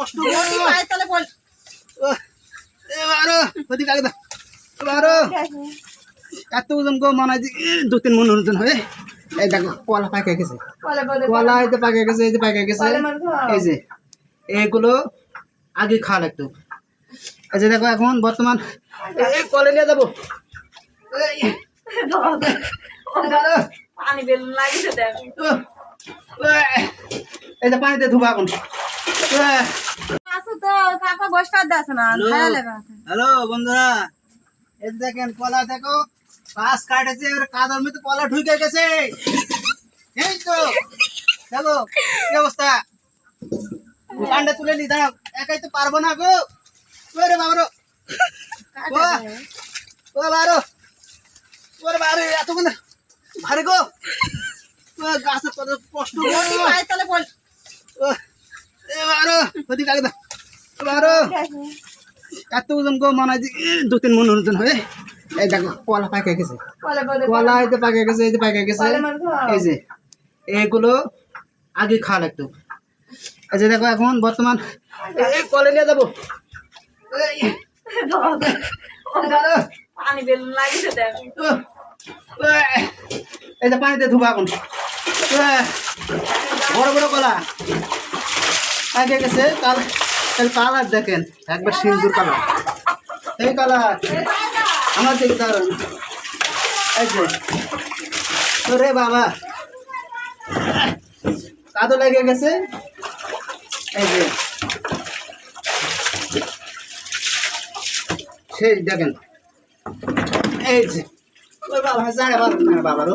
কষ্ট এবারও ওদিকে আগে দাও এবারও এত ওজন গো মনে হয় যে 2-3 মন ওজন হবে। এই দেখো কলা পাকে গেছে, কলা এই যে পাকে গেছে, এই যে পাকে গেছে, এই যে এগুলো আগে খাওয়া লাগতো। এই যে দেখো এখন বর্তমান এই কলে নিয়ে যাবো। পানি বেলুন লাগিছে দেখো। এই যে পানিতে ধুবা এখন। আসো তো কাকা বসটা দাস না ভালো লাগে আছে। হ্যালো বন্ধুরা, এই যে দেখেন কলা দেখো গাছ কাটেছে, এবার কাদার মধ্যে কলা ঢুকে গেছে। এই তো দেখো কি অবস্থা, কান্ডা তুলে নি দাও, একাই তো পারবো না গো। ওরে বাবারো ও বাবারো ওরে বাবারে এত কোন ভারে গো, গাছে কত কষ্ট এবারও ওদিকে আগে দাও এবারও এত ওজন গো মনে হয় যে 2-3 মন ওজন হবে। এই দেখো কলা পাকে গেছে, কলা এই যে পাকে গেছে, এই যে পাকে গেছে, এই যে এগুলো আগে খাওয়া লাগতো। এই যে দেখো এখন বর্তমান এই কলে নিয়ে যাবো। পানি বেলুন লাগিছে দেখো। এই যে পানিতে ধুবা এখন। বড় বড় কলা পাকে গেছে, কালার দেখেন একবার সিন্দুর কালার, এই কালার আমার দেখতে পারেন। এই যে রে বাবা কাদো লেগে গেছে, এই যে সেই দেখেন, এই যে ওই বাবা জায়গা পারবেন না বাবারও